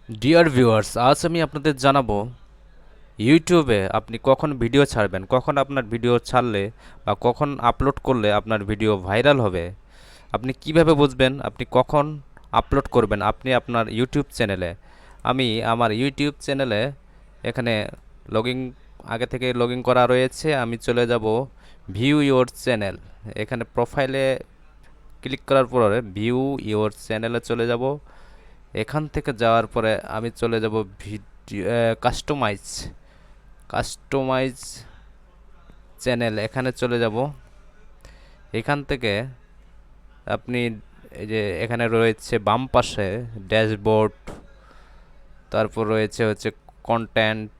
Dear viewers, আজ আমি আপনাদের জানাবো ইউটিউবে আপনি কখন ভিডিও ছাড়বেন, কখন আপনার ভিডিও ছাড়লে বা কখন আপলোড করলে আপনার ভিডিও ভাইরাল হবে। আপনি কিভাবে বুঝবেন আপনি কখন আপলোড করবেন আপনি আপনার ইউটিউব চ্যানেলে। আমি আমার ইউটিউব চ্যানেলে এখানে লগইন আগে থেকে লগইন করা রয়েছে। আমি চলে যাব ভিউ ইওর চ্যানেল। এখানে প্রোফাইলে ক্লিক করার পরে ভিউ ইওর চ্যানেলে চলে যাব। এখান থেকে যাওয়ার পরে আমি চলে যাব ভিডিও কাস্টমাইজ কাস্টমাইজ চ্যানেল, এখানে চলে যাব। এখান থেকে আপনি এই যে এখানে রয়েছে বাম পাশে ড্যাশবোর্ড, তারপর রয়েছে হচ্ছে কন্টেন্ট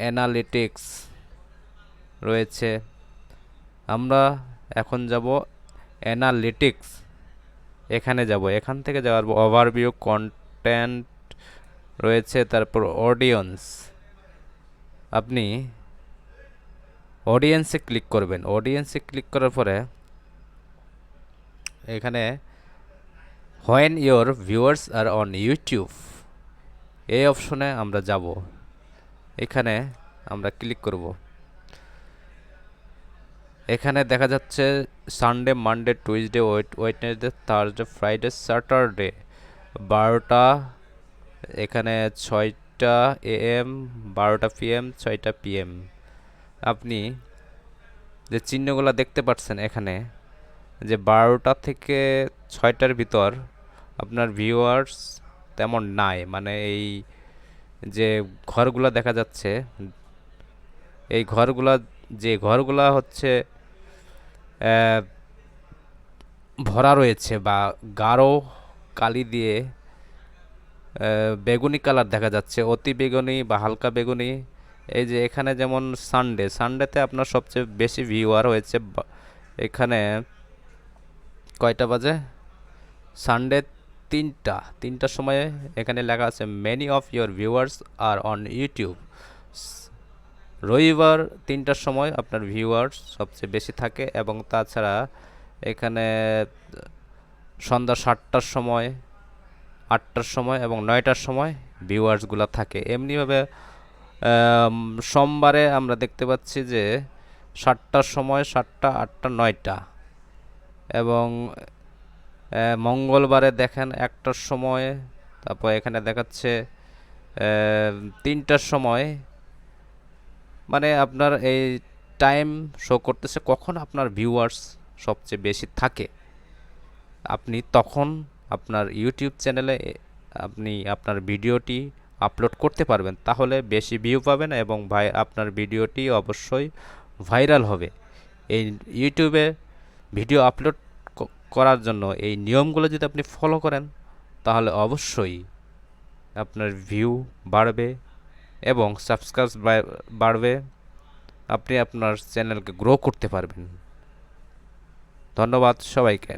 অ্যানালিটিক্স রয়েছে। আমরা এখন যাব অ্যানালিটিক্স, এখানে যাব। এখান থেকে যাওয়ার ওভারভিউ কন্টেন্ট রয়েছে, তারপর অডিয়েন্স। আপনি অডিয়েন্সে ক্লিক করবেন। অডিয়েন্সে ক্লিক করার পরে এখানে when your viewers are on YouTube, এই অপশনে আমরা যাব। এখানে আমরা ক্লিক করব। এখানে দেখা যাচ্ছে Sunday, Monday, Tuesday, Wednesday, Thursday, Friday, Saturday 12টা, এখানে 6টা AM, 12টা PM, 6টা PM। আপনি যে চিহ্নগুলো দেখতে পাচ্ছেন এখানে, যে 12টা থেকে 6টার ভিতর আপনার ভিউয়ার্স তেমন নাই, মানে এই যে ঘরগুলা দেখা যাচ্ছে, এই ঘরগুলা, যে ঘরগুলা হচ্ছে ভরা রয়েছে বা গাঢ় কালি দিয়ে বেগুনি কালার দেখা যাচ্ছে, অতি বেগুনি বা হালকা বেগুনি। এই যে এখানে যেমন সানডেতে আপনার সবচেয়ে বেশি ভিউয়ার হয়েছে। এখানে কয়টা বাজে? সানডে 3টার সময়ে এখানে লেখা আছে many of your viewers are on YouTube. রবিবার 3টার সময় আপনার ভিউয়ার্স সবচেয়ে বেশি থাকে, এবং তাছাড়া এখানে সন্ধ্যা 7টার সময়, 8টার সময় এবং 9টার সময় ভিউয়ার্সগুলো থাকে। এমনিভাবে সোমবারে আমরা দেখতে পাচ্ছি যে 7টার সময়, 7টা, 8টা, 9টা, এবং মঙ্গলবারে দেখেন 1টার সময়, তারপর এখানে দেখাচ্ছে 3টার সময়। মানে আপনার এই টাইম শো করতেছে কখন আপনার ভিউয়ার্স সবচেয়ে বেশি থাকে। আপনি তখন আপনার ইউটিউব চ্যানেলে আপনি আপনার ভিডিওটি আপলোড করতে পারবেন, তাহলে বেশি ভিউ পাবেন এবং আপনার ভিডিওটি অবশ্যই ভাইরাল হবে। এই ইউটিউবে ভিডিও আপলোড করার জন্য এই নিয়মগুলো যদি আপনি ফলো করেন, তাহলে অবশ্যই আপনার ভিউ বাড়বে এবং সাবস্ক্রাইব বাড়বে। আপনি আপনার চ্যানেলকে গ্রো করতে পারবেন। ধন্যবাদ সবাইকে।